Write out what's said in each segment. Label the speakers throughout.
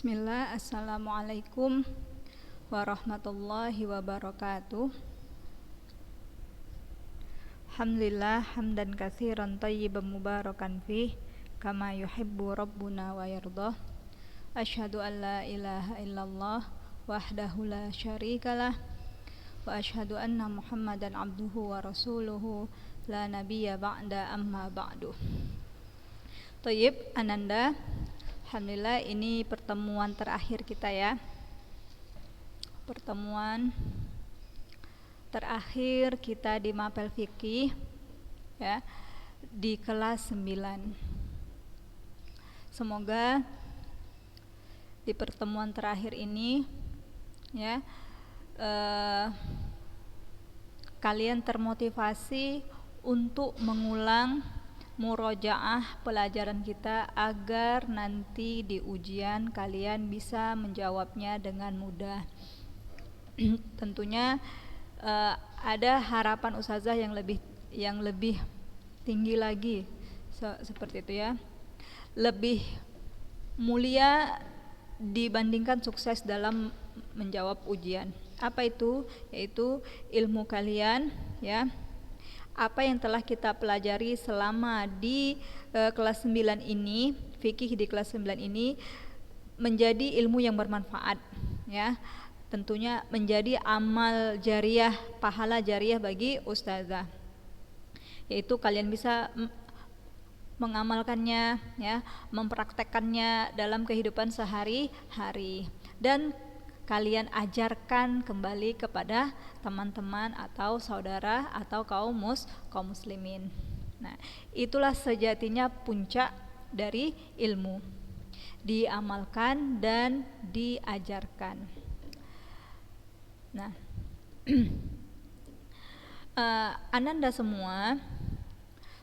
Speaker 1: Bismillah, Assalamualaikum warahmatullahi wabarakatuh. Alhamdulillah hamdan katsiran thayyiban mubarakan fih kama yuhibbu rabbuna wa yardah. Asyhadu an la ilaha illallah wahdahu la syarikalah wa asyhadu anna Muhammadan abduhu wa rasuluhu la nabiyya ba'da amma ba'du. Thayyib, Ananda, alhamdulillah ini pertemuan terakhir kita ya. Pertemuan terakhir kita di Mapel Fikih ya, di kelas 9. Semoga di pertemuan terakhir ini ya kalian termotivasi untuk mengulang murojaah pelajaran kita agar nanti di ujian kalian bisa menjawabnya dengan mudah. Tentunya ada harapan ustazah yang lebih tinggi lagi, seperti itu ya, lebih mulia dibandingkan sukses dalam menjawab ujian. Apa itu? Yaitu ilmu kalian ya, apa yang telah kita pelajari selama di kelas 9 ini, fikih di kelas 9 ini menjadi ilmu yang bermanfaat ya. Tentunya menjadi amal jariah, pahala jariah bagi ustazah. Yaitu kalian bisa mengamalkannya ya, mempraktekkannya dalam kehidupan sehari-hari dan kalian ajarkan kembali kepada teman-teman atau saudara atau kaum muslimin. Nah, itulah sejatinya puncak dari ilmu, diamalkan dan diajarkan. Nah, Ananda semua,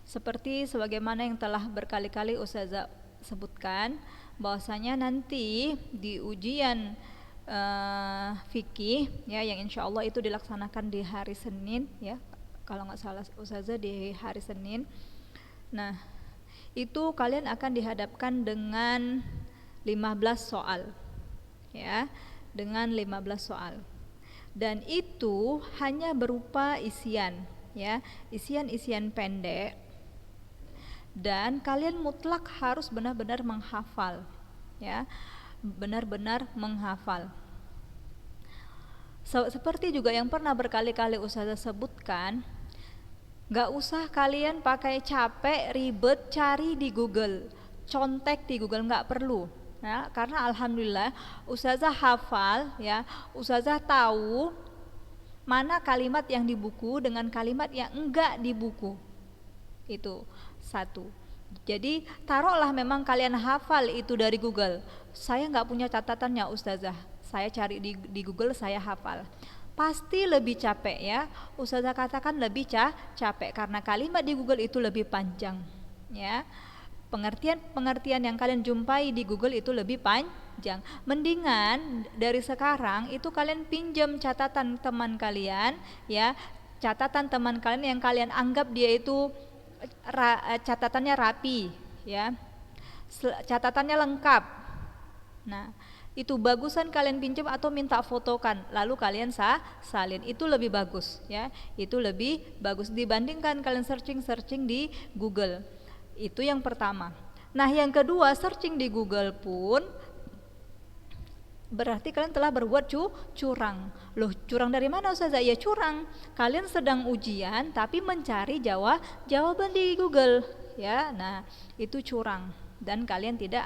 Speaker 1: seperti sebagaimana yang telah berkali-kali ustazah sebutkan, bahwasanya nanti di ujian fikih ya, yang insya Allah itu dilaksanakan di hari Senin ya, kalau nggak salah ustazah di hari Senin. Nah, itu kalian akan dihadapkan dengan 15 soal ya, dengan 15 soal. Dan itu hanya berupa isian ya, isian pendek, dan kalian mutlak harus benar-benar menghafal ya, benar-benar menghafal. Seperti juga yang pernah berkali-kali ustazah sebutkan, gak usah kalian pakai capek ribet cari di Google, contek di Google, gak perlu ya, karena alhamdulillah ustazah hafal ya, ustazah tahu mana kalimat yang di buku dengan kalimat yang enggak di buku. Itu satu. Jadi taruhlah memang kalian hafal itu dari Google, saya nggak punya catatannya ustazah, saya cari di Google, saya hafal, pasti lebih capek ya. Ustazah katakan lebih capek karena kalimat di Google itu lebih panjang ya. Pengertian yang kalian jumpai di Google itu lebih panjang. Mendingan dari sekarang itu kalian pinjam catatan teman kalian ya, catatan teman kalian yang kalian anggap dia itu catatannya rapi ya, catatannya lengkap. Nah, itu bagusan kalian pinjam atau minta fotokan lalu kalian salin, itu lebih bagus ya, itu lebih bagus dibandingkan kalian searching di Google. Itu yang pertama. Nah, yang kedua, searching di Google pun berarti kalian telah berbuat curang. Loh, curang dari mana ustazah? Ya curang, kalian sedang ujian tapi mencari jawaban di Google ya. Nah, itu curang dan kalian tidak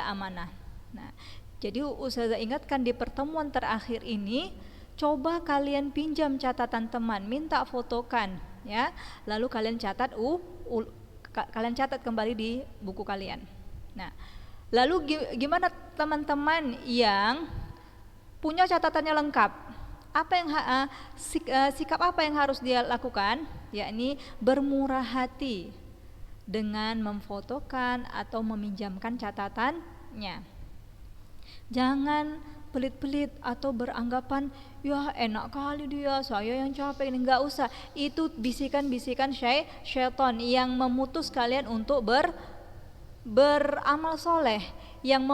Speaker 1: amanah. Nah, jadi ustazah ingatkan di pertemuan terakhir ini, coba kalian pinjam catatan teman, minta fotokan ya, lalu kalian catat kalian catat kembali di buku kalian. Nah, lalu gimana teman-teman yang punya catatannya lengkap? Apa yang sikap apa yang harus dia lakukan? Yakni bermurah hati dengan memfotokan atau meminjamkan catatannya. Jangan pelit-pelit atau beranggapan ya enak kali dia, saya yang capek ini. Enggak usah, itu bisikan-bisikan syaitan yang memutus kalian untuk beramal soleh yang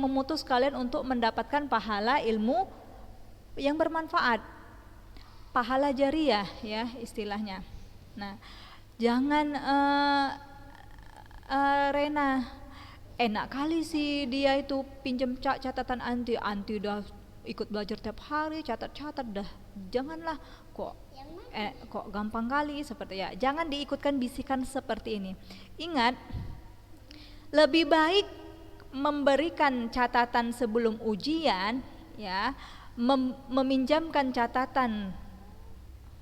Speaker 1: memutus kalian untuk mendapatkan pahala ilmu yang bermanfaat, pahala jariah ya istilahnya. Nah, jangan Rena, enak kali sih dia itu pinjam catatan anti udah ikut belajar tiap hari catat dah. Janganlah, kok gampang kali seperti ya. Jangan diikutkan bisikan seperti ini. Ingat, lebih baik memberikan catatan sebelum ujian ya, meminjamkan catatan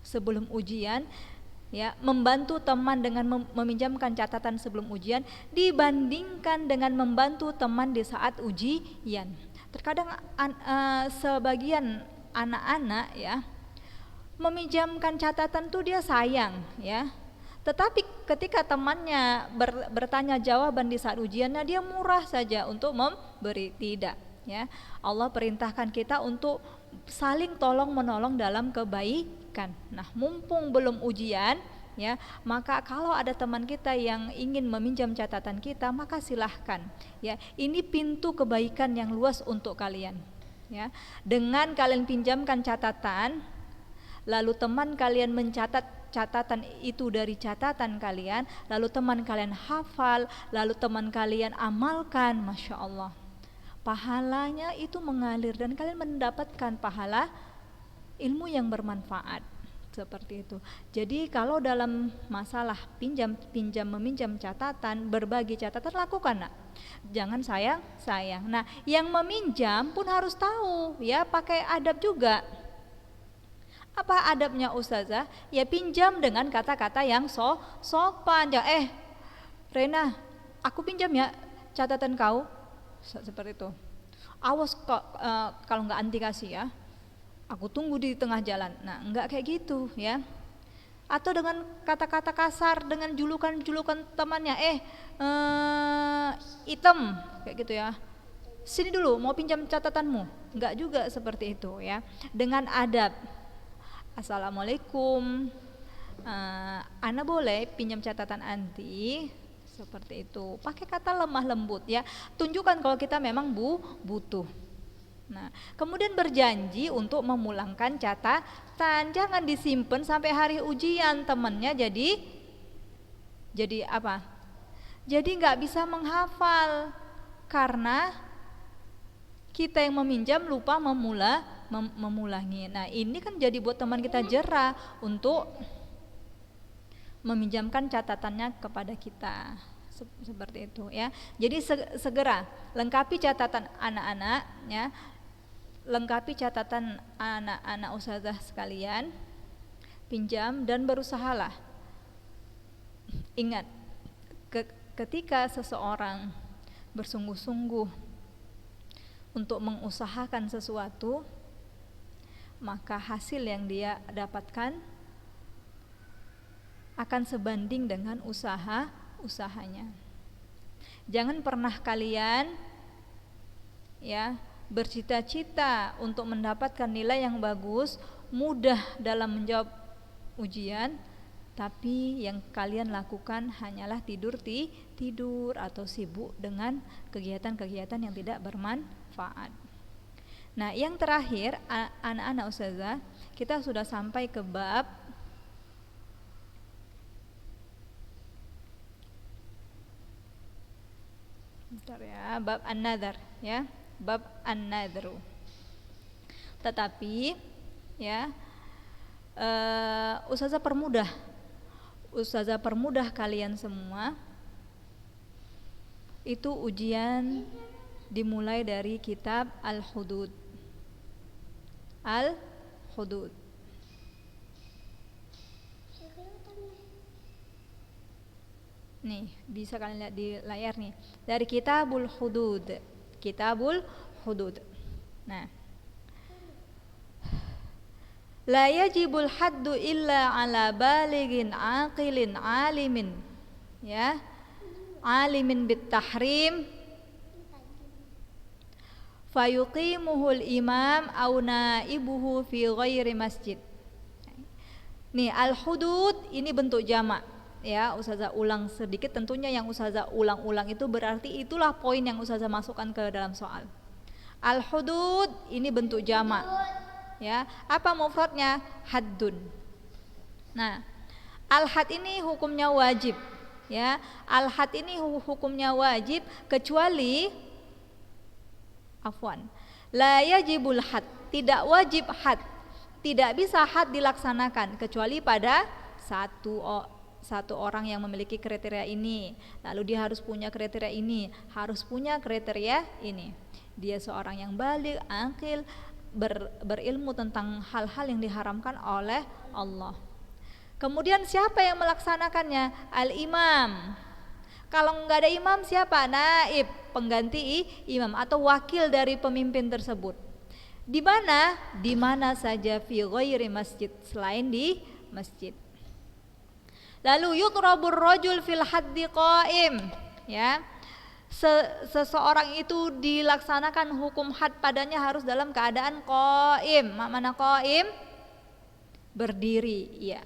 Speaker 1: sebelum ujian ya, membantu teman dengan meminjamkan catatan sebelum ujian dibandingkan dengan membantu teman di saat ujian. Terkadang sebagian anak-anak ya meminjamkan catatan tuh dia sayang ya, tetapi ketika temannya bertanya jawaban di saat ujiannya, dia murah saja untuk memberi. Tidak ya, Allah perintahkan kita untuk saling tolong menolong dalam kebaikan. Nah, mumpung belum ujian ya, maka kalau ada teman kita yang ingin meminjam catatan kita, maka silahkan ya, ini pintu kebaikan yang luas untuk kalian ya. Dengan kalian pinjamkan catatan, lalu teman kalian mencatat catatan itu dari catatan kalian, lalu teman kalian hafal, lalu teman kalian amalkan, Masya Allah, pahalanya itu mengalir dan kalian mendapatkan pahala ilmu yang bermanfaat. Seperti itu. Jadi kalau dalam masalah meminjam catatan, berbagi catatan, lakukan nak. Jangan sayang. Nah, yang meminjam pun harus tahu ya, pakai adab juga. Apa adabnya Ustazah? Ya pinjam dengan kata-kata yang sopan. Rena, aku pinjam ya catatan kau. Seperti itu. Awas kalau nggak anti kasih ya, aku tunggu di tengah jalan. Nah, enggak kayak gitu ya. Atau dengan kata-kata kasar, dengan julukan temannya, item kayak gitu ya. Sini dulu, mau pinjam catatanmu. Enggak juga seperti itu ya. Dengan adab. Assalamualaikum, Ana boleh pinjam catatan anti? Seperti itu. Pakai kata lemah lembut ya. Tunjukkan kalau kita memang butuh. Nah, kemudian berjanji untuk memulangkan catatan. Jangan disimpan sampai hari ujian, temannya jadi apa? Jadi nggak bisa menghafal karena kita yang meminjam lupa memulangi. Nah, ini kan jadi buat teman kita jera untuk meminjamkan catatannya kepada kita. Seperti itu ya. Jadi segera lengkapi catatan anak-anak ya. Lengkapi catatan anak-anak ustazah sekalian, pinjam dan berusahalah. Ingat, ketika seseorang bersungguh-sungguh untuk mengusahakan sesuatu, maka hasil yang dia dapatkan akan sebanding dengan usahanya. Jangan pernah kalian ya bercita-cita untuk mendapatkan nilai yang bagus, mudah dalam menjawab ujian, tapi yang kalian lakukan hanyalah tidur atau sibuk dengan kegiatan-kegiatan yang tidak bermanfaat. Nah, yang terakhir anak-anak ustazah, kita sudah sampai ke bab bab an-nadhar ya. Bab an-nadhru. Tetapi ya, Ustazah permudah kalian semua. Itu ujian dimulai dari kitab Al-Hudud. Nih, bisa kalian lihat di layar nih. Dari Kitabul Hudud. Nah, la yajibul haddu illa ala balighin aqilin alimin ya, alimin bit tahrim fayuqimuhul imam au naibuhu fi ghairi masjid. Nih, al-hudud ini bentuk jamak ya ustazah ulang sedikit. Tentunya yang ustazah ulang-ulang itu berarti itulah poin yang ustazah masukkan ke dalam soal. Al-hudud ini bentuk jamak, ya. Apa mufradnya? Haddun. Nah, al-had ini hukumnya wajib, ya. Al-had ini hukumnya wajib kecuali afwan. La yajibul had, tidak wajib had. Tidak bisa had dilaksanakan kecuali pada satu orang yang memiliki kriteria ini. Lalu dia harus punya kriteria ini, harus punya kriteria ini. Dia seorang yang baligh, aqil, berilmu tentang hal-hal yang diharamkan oleh Allah. Kemudian siapa yang melaksanakannya? Al-imam. Kalau nggak ada imam siapa? Naib, pengganti imam atau wakil dari pemimpin tersebut. Di mana? Di mana saja fi ghairi masjid, selain di masjid. Lalu yutrabur rajul fil haddi qaim, ya. Seseorang itu dilaksanakan hukum had padanya harus dalam keadaan qaim. Mana qaim? Berdiri, ya.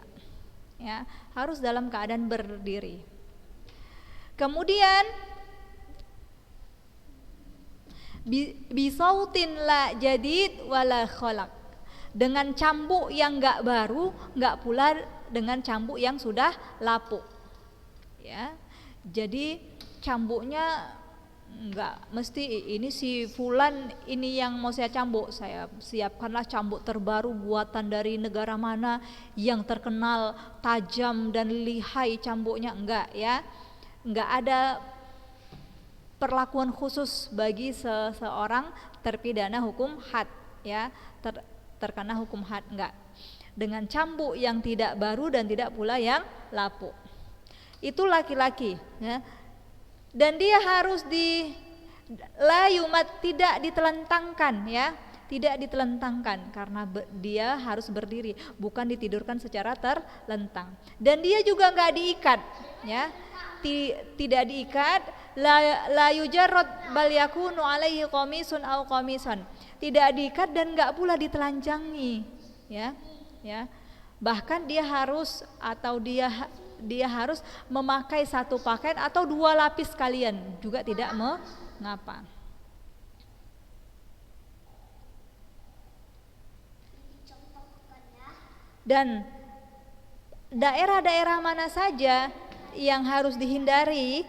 Speaker 1: Ya, harus dalam keadaan berdiri. Kemudian bisautin la jadid wala khalaq, dengan cambuk yang enggak baru, enggak pula dengan cambuk yang sudah lapuk, ya. Jadi cambuknya enggak mesti ini si fulan ini yang mau saya cambuk, saya siapkanlah cambuk terbaru buatan dari negara mana yang terkenal tajam dan lihai cambuknya, enggak, ya. Enggak ada perlakuan khusus bagi seseorang terpidana hukum had, ya, terkena hukum had, enggak. Dengan cambuk yang tidak baru dan tidak pula yang lapuk. Itu laki-laki, ya. Dan dia harus tidak ditelentangkan, ya, tidak ditelentangkan karena dia harus berdiri, bukan ditidurkan secara terlentang. Dan dia juga enggak diikat, ya. Tidak diikat, la yujarrad bal yakunu alaihi qamisun aw qamisan. Tidak diikat dan enggak pula ditelanjangi, ya. Ya. Bahkan dia harus harus memakai satu pakaian atau dua lapis sekalian, juga tidak mengapa. Dan daerah-daerah mana saja yang harus dihindari,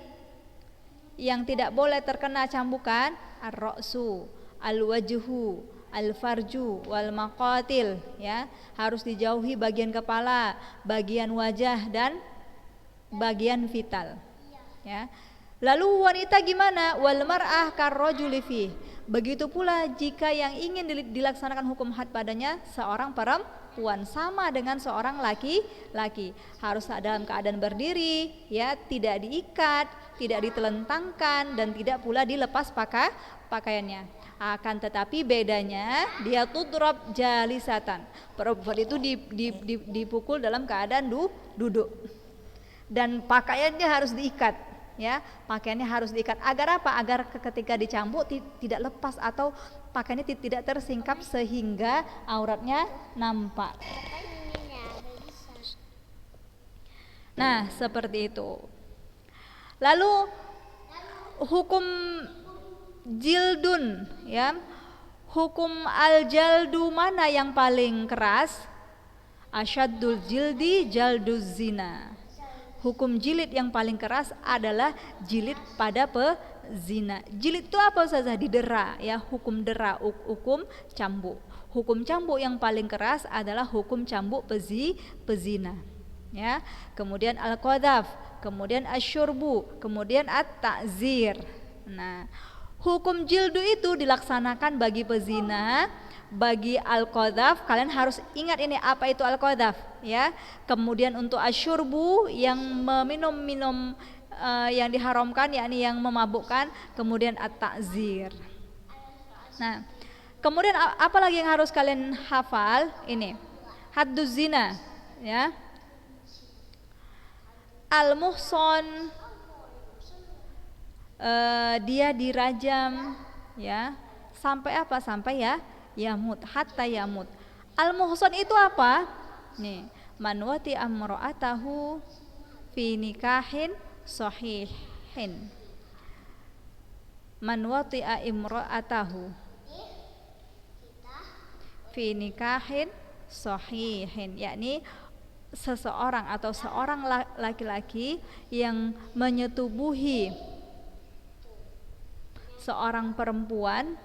Speaker 1: yang tidak boleh terkena cambukan? Ar-ra'su, al-wajhu, al-farju, wal maqatil, ya. Harus dijauhi bagian kepala, bagian wajah dan bagian vital, ya. Lalu wanita gimana? Wal mar'ah karrajuli fi. Begitu pula jika yang ingin dilaksanakan hukum had padanya seorang perempuan, sama dengan seorang laki-laki, harus dalam keadaan berdiri, ya, tidak diikat, tidak ditelentangkan dan tidak pula dilepas pakaiannya. Akan tetapi bedanya dia tudrab jalisatan. Perempuan itu dipukul dalam keadaan duduk. Dan pakaiannya harus diikat, ya. Pakaiannya harus diikat agar apa? Agar ketika dicambuk tidak lepas atau pakaiannya tidak tersingkap sehingga auratnya nampak. Nah, seperti itu. Lalu hukum jildun, ya. Hukum al-jaldu mana yang paling keras? Asyaddul jildi jalduz zina. Hukum jilid yang paling keras adalah jilid pada pezina. Jilid itu apa Ustazah? Didera, ya, hukum dera, hukum cambuk. Hukum cambuk yang paling keras adalah hukum cambuk pezina, ya. Kemudian al-qadhaf, kemudian asyurbu, kemudian at-ta'zir. Nah, hukum jildu itu dilaksanakan bagi pezina. Bagi al-qadhaf kalian harus ingat ini apa itu al-qadhaf, ya. Kemudian untuk asyurbu yang minum yang diharamkan, yakni yang memabukkan, kemudian at-ta'zir. Nah, kemudian apa lagi yang harus kalian hafal? Ini hadduz zina, ya. Al-muhson, dia dirajam, ya, sampai apa? Sampai yamut, hatta yamut. Al-muhson itu apa? Nih, man wati amra'atahu fi nikahin sahihin. Man wati'a imra'atahu fi nikahin sahihin, yakni seseorang atau seorang laki-laki yang menyetubuhi seorang perempuan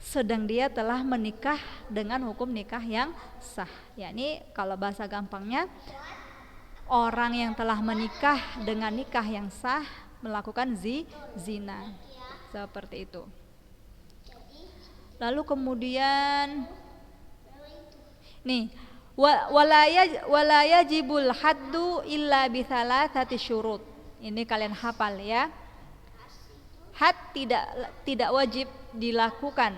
Speaker 1: sedang dia telah menikah dengan hukum nikah yang sah. Yakni kalau bahasa gampangnya, orang yang telah menikah dengan nikah yang sah melakukan zina. Seperti itu. Lalu kemudian nih, wala yajibul haddu illa bi thalathati syurut. Ini kalian hafal ya. Had tidak wajib dilakukan.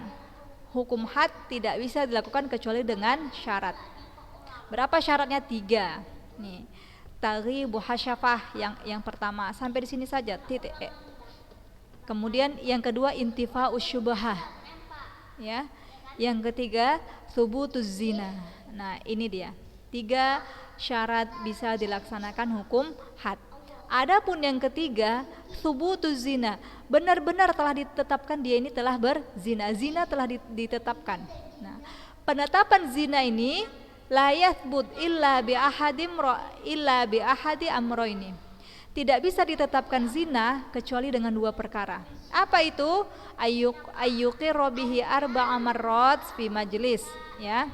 Speaker 1: Hukum had tidak bisa dilakukan kecuali dengan syarat. Berapa syaratnya? 3. Nih, taghibu hasyafah yang pertama, sampai di sini saja, titik. Kemudian yang kedua intifa'us syubhah. Ya. Yang ketiga tsubutuz zina. Nah, ini dia. 3 syarat bisa dilaksanakan hukum had. Adapun yang ketiga, tsubutuz zina, benar-benar telah ditetapkan dia ini telah berzina. Zina telah ditetapkan. Nah, penetapan zina ini la yathbut illa bi ahadi amroini. Tidak bisa ditetapkan zina kecuali dengan 2 perkara. Apa itu? Ayyuqirra bihi arba'a marrat fi majlis, ya.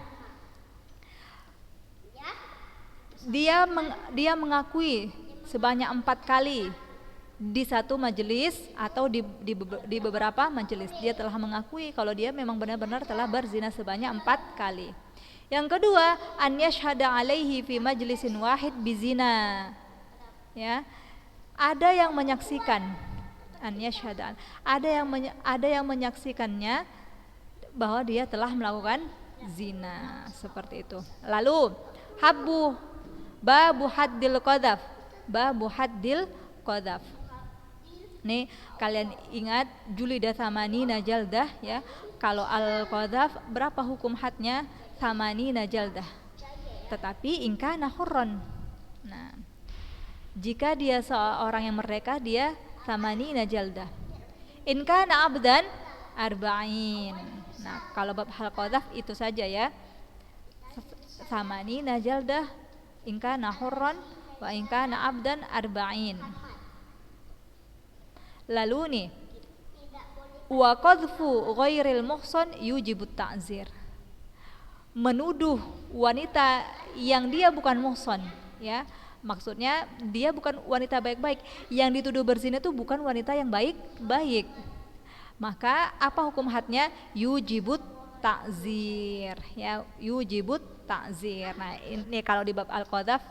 Speaker 1: Dia mengakui sebanyak 4 kali di satu majelis atau di beberapa majelis. Dia telah mengakui kalau dia memang benar-benar telah berzina sebanyak 4 kali. Yang kedua, an yashhada alaihi fi majlisin wahid bizina. Ya. Ada yang menyaksikan, an yashhada, ada yang menyaksikannya bahwa dia telah melakukan zina, seperti itu. Lalu babu haddil qadhaf. Babu haddil qadhaf. Nih, kalian ingat julida thamanina jaldah ya. Kalau al-qadhaf berapa hukum hadnya? Thamanina jaldah. Tetapi in kana hurran. Nah, jika dia seorang yang merdeka, dia thamanina jaldah. In kana abdan arba'in. Nah, kalau bab hal qadhaf itu saja ya. Thamanina jaldah in kana hurran wa in kana abdan arba'in. Lalu nih, wa qadhfu ghairil muhsan yujibut ta'zir. Menuduh wanita yang dia bukan muhsan, ya. Maksudnya dia bukan wanita baik-baik. Yang dituduh berzina itu bukan wanita yang baik-baik. Maka apa hukum hadnya? Yujibut ta'zir, ya, yujibut ta'zir. Nah, ini kalau di bab al-qadhaf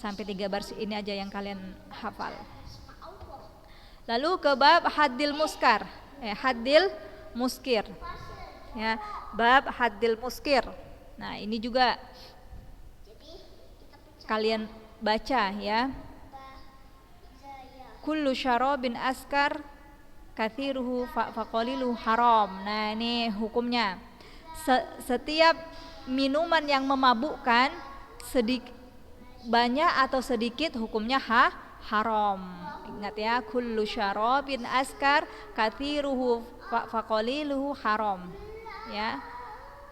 Speaker 1: sampai 3 baris ini aja yang kalian hafal. Lalu ke bab haddil muskar, haddil muskir. Ya, bab haddil muskir. Nah, ini juga kalian baca ya. Kullu syarabin askar kathiruhu faqalilu haram. Nah, ini hukumnya. Setiap minuman yang memabukkan, banyak atau sedikit, hukumnya haram. Ingat ya, kullu syarabin askar kathiruhu faqaliluhu haram. Ya.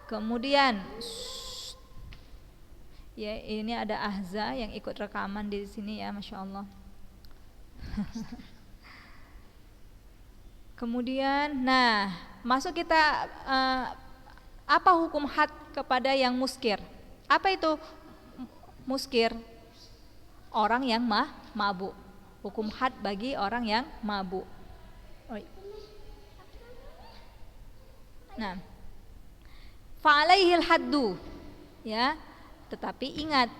Speaker 1: Kemudian ya, ini ada Ahza yang ikut rekaman di sini ya, Masya Allah. Kemudian, nah, masuk kita apa hukum had kepada yang muskir? Apa itu muskir? Orang yang mabuk. Hukum had bagi orang yang mabuk. Nah, fa'alaihil haddu, ya. Tetapi ingat,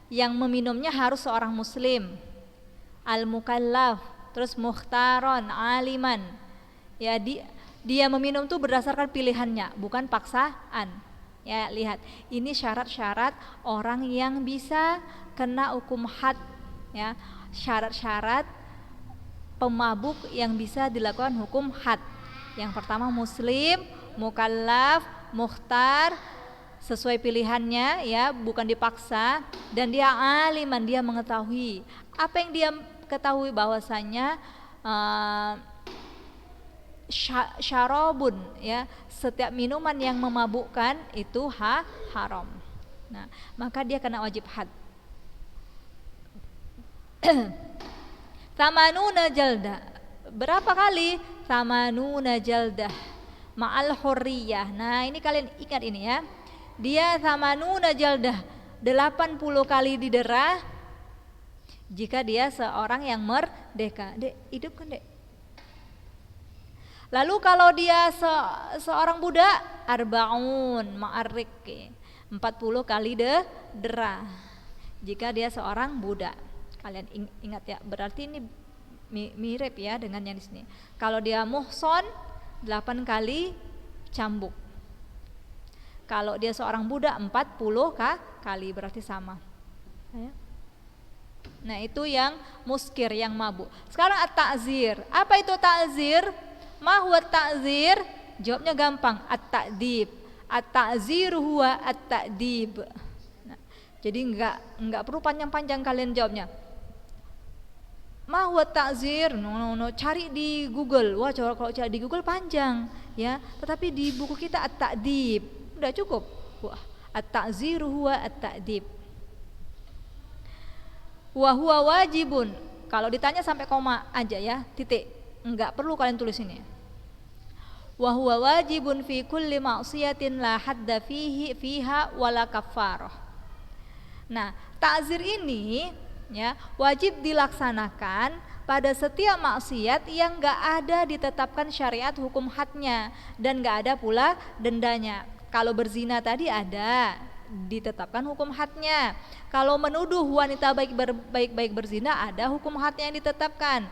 Speaker 1: yang meminumnya harus seorang muslim, al-mukallaf, terus mukhtaron, aliman. Ya, dia meminum itu berdasarkan pilihannya, bukan paksaan. Ya, lihat, ini syarat-syarat orang yang bisa kena hukum had, ya. Syarat-syarat pemabuk yang bisa dilakukan hukum had. Yang pertama muslim, mukallaf, mukhtar, sesuai pilihannya ya, bukan dipaksa, dan dia aliman, dia mengetahui. Apa yang dia ketahui bahwasanya syarabun ya, setiap minuman yang memabukkan itu haram. Nah, maka dia kena wajib had. Tamanuna jaldah. Berapa kali? Tamanuna jaldah ma'al hurriyah. Nah, ini kalian ingat ini ya. Dia tamanuna jaldah, 80 kali didera jika dia seorang yang merdeka. Dek, hidup kan, Dek? Lalu kalau dia seorang budak, arbaun ma'arriki, 40 kali dera jika dia seorang budak. Kalian ingat ya, berarti ini mirip ya dengan yang di sini. Kalau dia muhson, 8 kali cambuk. Kalau dia seorang budak 40 kali, berarti sama. Nah, itu yang muskir, yang mabuk. Sekarang at-ta'zir. Apa itu ta'zir? Ma huwa ta'zir? Jawabnya gampang, at-ta'dib. At-ta'zir huwa at-ta'dib. Nah, jadi enggak perlu panjang-panjang kalian jawabnya. Ma huwa ta'zir? No, cari di Google. Wah, kalau cari di Google panjang ya. Tetapi di buku kita at-ta'dib. Udah cukup. Wah, at-ta'zir huwa at-ta'dib. Wa huwa wajibun. Kalau ditanya sampai koma aja ya, titik. Enggak perlu kalian tulis ini. Wa huwa wajibun fi kulli ma'siyatin la hadda fiha wala kafarah. Nah, ta'zir ini ya wajib dilaksanakan pada setiap maksiat yang enggak ada ditetapkan syariat hukum hadnya dan enggak ada pula dendanya. Kalau berzina tadi ada ditetapkan hukum hadnya. Kalau menuduh wanita baik-baik berzina ada hukum hadnya yang ditetapkan.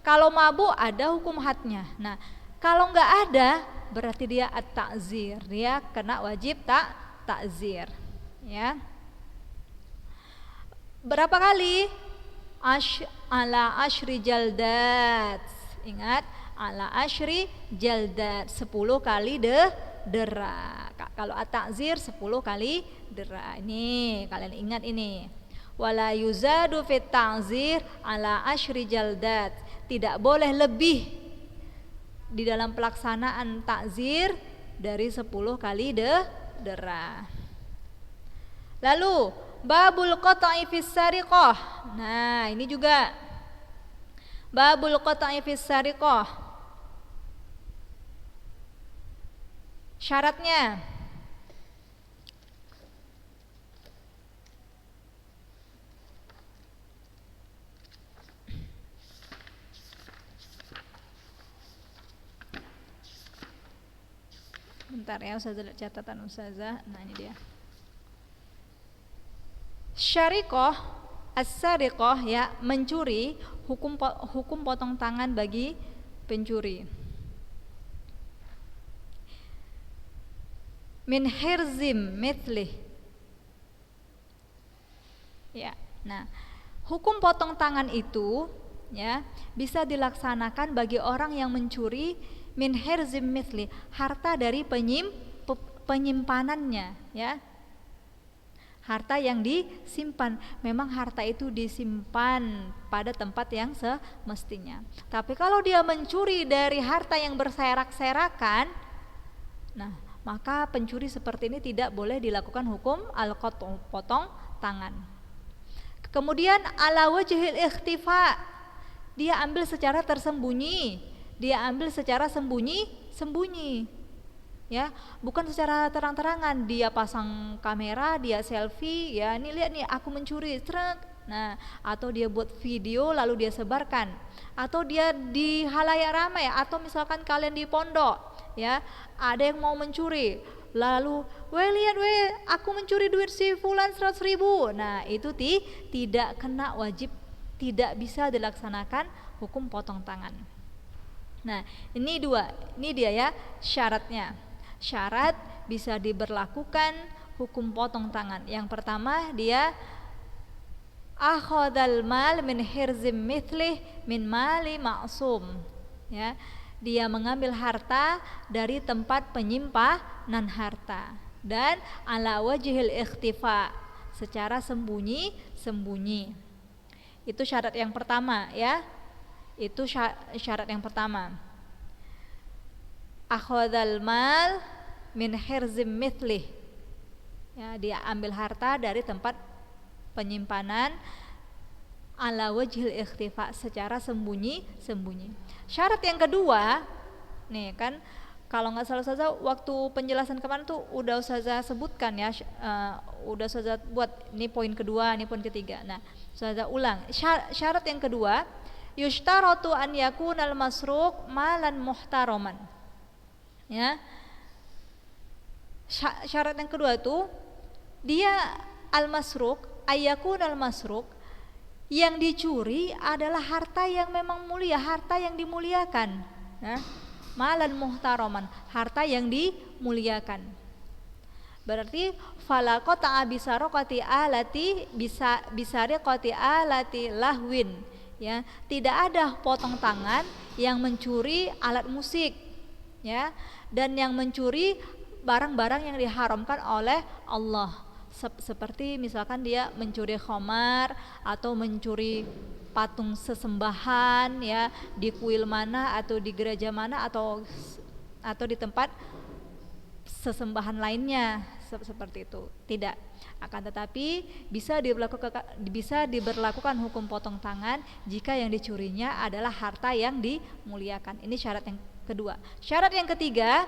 Speaker 1: Kalau mabuk ada hukum hadnya. Nah, kalau nggak ada berarti dia at-ta'zir, dia kena wajib ta'zir. Ya. Berapa kali? Ala asyri jaldat. Ingat, ala asyri jaldat, 10 kali dera. Kalau at-ta'zir 10 kali dera. Ini kalian ingat ini. Wala yuzadu fit ta'zir ala asyri jaldat. Tidak boleh lebih di dalam pelaksanaan ta'zir dari 10 kali dera. Lalu babul qata'i fis sariqah. Nah, ini juga babul qata'i fis sariqah. Syaratnya bentar ya, Ustazah, catatan Ustazah. Nah, ini dia. Syariqah, as-sariqah ya, mencuri, hukum potong tangan bagi pencuri. Min hirzim mithlih. Ya. Nah, hukum potong tangan itu ya bisa dilaksanakan bagi orang yang mencuri min hirzim mithli, harta dari penyimpanannya ya. Harta yang disimpan, memang harta itu disimpan pada tempat yang semestinya. Tapi kalau dia mencuri dari harta yang berserak-serakan, nah, maka pencuri seperti ini tidak boleh dilakukan hukum al-qat'u, potong tangan. Kemudian ala wajhil ikhtifa, dia ambil secara tersembunyi. Dia ambil secara sembunyi, ya, bukan secara terang-terangan. Dia pasang kamera, dia selfie, ya, ini lihat nih aku mencuri, trek. Nah, atau dia buat video lalu dia sebarkan, atau dia di halayak ramai, atau misalkan kalian di pondok, ya, ada yang mau mencuri, lalu, lihat aku mencuri duit si fulan 100.000. Nah, itu tidak kena wajib, tidak bisa dilaksanakan hukum potong tangan. Nah, ini dia ya syaratnya. Syarat bisa diberlakukan hukum potong tangan. Yang pertama, dia akhadal mal min hirzim mithlih min mali ma'sum. Ya. dia mengambil harta dari tempat penyimpanan harta, dan ala wajhil ikhtifa, secara sembunyi-sembunyi. Itu syarat yang pertama ya. Itu syarat yang pertama. Akhadhal mal min hirzim mithlih. Ya, dia ambil harta dari tempat penyimpanan ala wajhil ikhtifa, secara sembunyi-sembunyi. Syarat yang kedua, nih kan kalau nggak salah saja waktu penjelasan kemarin tuh udah Ustazah sebutkan ya, udah Ustazah buat ini poin kedua, ini poin ketiga. Nah, Ustazah ulang. Syarat yang kedua, yushtaratu an yakunal masruq malan muhtaraman. Ya. Syarat yang kedua tuh dia al-masruq, ayyakunal masruq, yang dicuri adalah harta yang memang mulia, harta yang dimuliakan. Nah, malan muhtaraman, harta yang dimuliakan. Berarti falaqata bisaraqati alati bisariqati alati lahwin, ya, tidak ada potong tangan yang mencuri alat musik, ya, dan yang mencuri barang-barang yang diharamkan oleh Allah, seperti misalkan dia mencuri khamar atau mencuri patung sesembahan ya di kuil mana atau di gereja mana atau di tempat sesembahan lainnya seperti itu. Tidak. Akan tetapi bisa diberlakukan hukum potong tangan jika yang dicurinya adalah harta yang dimuliakan. Ini syarat yang kedua. Syarat yang ketiga,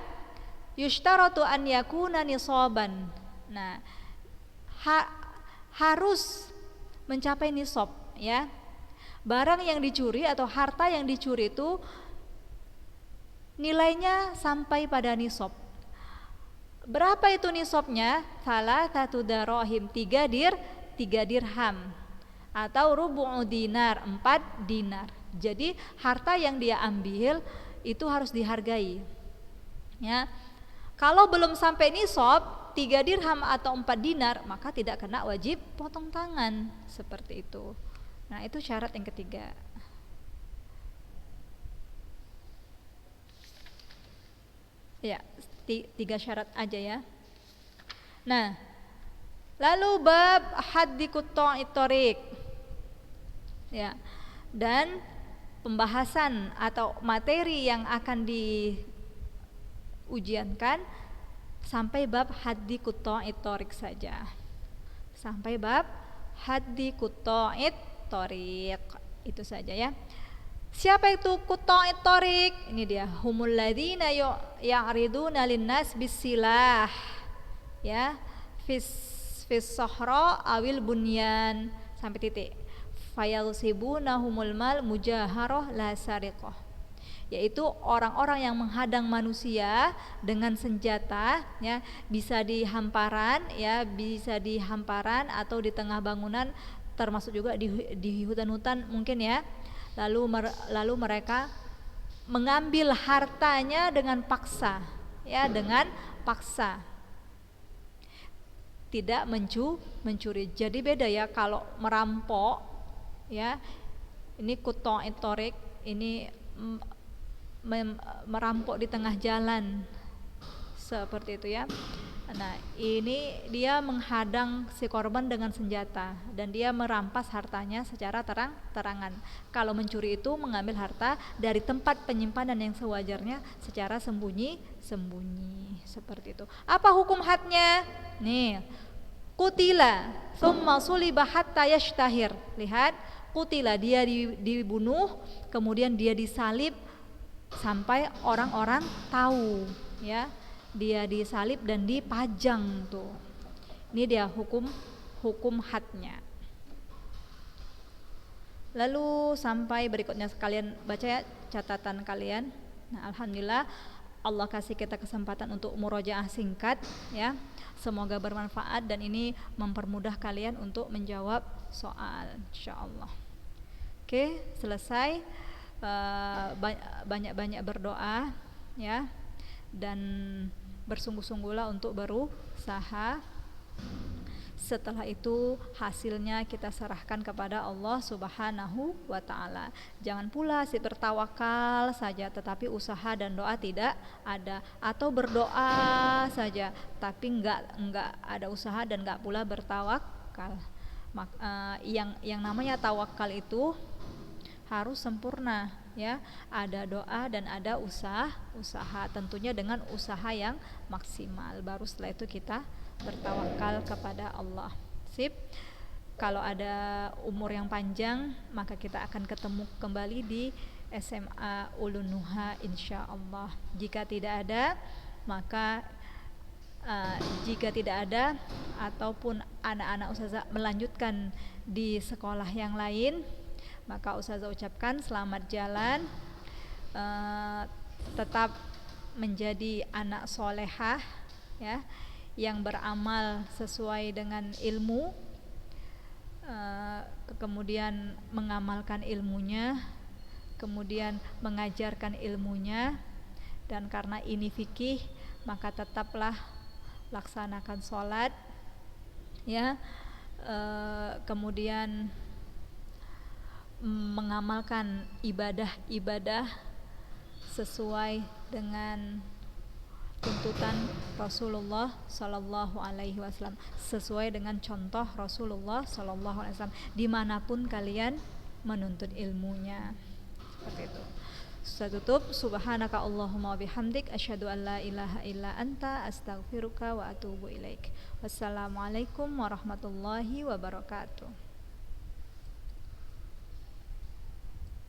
Speaker 1: yushtaratu an yakuna nisaban. Nah, harus mencapai nisab ya. Barang yang dicuri atau harta yang dicuri itu nilainya sampai pada nisab. Berapa itu nisabnya? Salah satu darahim, 3 dirham, atau rubu'u dinar, 4 dinar. Jadi harta yang dia ambil itu harus dihargai. Ya. Kalau belum sampai nisab 3 dirham atau 4 dinar, maka tidak kena wajib potong tangan, seperti itu. Nah, itu syarat yang ketiga. Ya, 3 syarat aja ya. Nah, lalu bab haddi quta'it thariq. Ya. Dan pembahasan atau materi yang akan diujiankan sampai bab haddi quta'it thariq saja. Sampai bab haddi quta'it thariq, itu saja ya. Siapa itu quta'it thariq? Ini dia, humul ladzina ya'riduna linnas bisilah ya fis sahra awil bunyan sampai titik. Fayalsibuna humul mal mujaharah la sariqah, yaitu orang-orang yang menghadang manusia dengan senjata ya, bisa di hamparan ya, bisa di hamparan atau di tengah bangunan, termasuk juga di hutan-hutan mungkin ya. Lalu mereka mengambil hartanya dengan paksa ya, dengan paksa, tidak mencuri. Jadi beda ya kalau merampok ya, ini quta'it thariq, ini merampok di tengah jalan seperti itu ya. Nah, ini dia menghadang si korban dengan senjata dan dia merampas hartanya secara terang-terangan. Kalau mencuri itu mengambil harta dari tempat penyimpanan yang sewajarnya secara sembunyi-sembunyi, seperti itu. Apa hukum hadnya? Nih, qutila thumma suliba hatta yashtahir. Lihat, qutila, dia dibunuh, kemudian dia disalib sampai orang-orang tahu ya. Dia disalib dan dipajang tuh. Ini dia hukum hadnya. Lalu sampai berikutnya sekalian baca ya catatan kalian. Nah, alhamdulillah Allah kasih kita kesempatan untuk murojaah singkat ya. Semoga bermanfaat dan ini mempermudah kalian untuk menjawab soal, insyaallah. Oke, selesai. Banyak-banyak berdoa ya, dan bersungguh-sungguhlah untuk berusaha Setelah itu hasilnya kita serahkan kepada Allah Subhanahu wa taala. Jangan pula si bertawakal saja tetapi usaha dan doa tidak ada, atau berdoa saja tapi enggak ada usaha dan enggak pula bertawakal. Yang namanya tawakal itu harus sempurna, ya, ada doa dan ada usaha tentunya dengan usaha yang maksimal, baru setelah itu kita bertawakal kepada Allah. Sip. Kalau ada umur yang panjang maka kita akan ketemu kembali di SMA Ulun Nuha insyaallah. Jika tidak ada maka jika tidak ada ataupun anak-anak ustazah melanjutkan di sekolah yang lain, maka ustazah ucapkan selamat jalan, tetap menjadi anak solehah, ya, yang beramal sesuai dengan ilmu, kemudian mengamalkan ilmunya, kemudian mengajarkan ilmunya, dan karena ini fikih maka tetaplah laksanakan sholat, ya, kemudian mengamalkan ibadah-ibadah sesuai dengan tuntutan Rasulullah Sallallahu Alaihi Wasallam, sesuai dengan contoh Rasulullah Sallallahu Alaihi Wasallam dimanapun kalian menuntut ilmunya. Seperti itu. Saya tutup. Subhanaka Allahumma bihamdik asyhadu an la ilaha illa anta astaghfiruka wa atubu ilaik. Wassalamualaikum warahmatullahi wabarakatuh.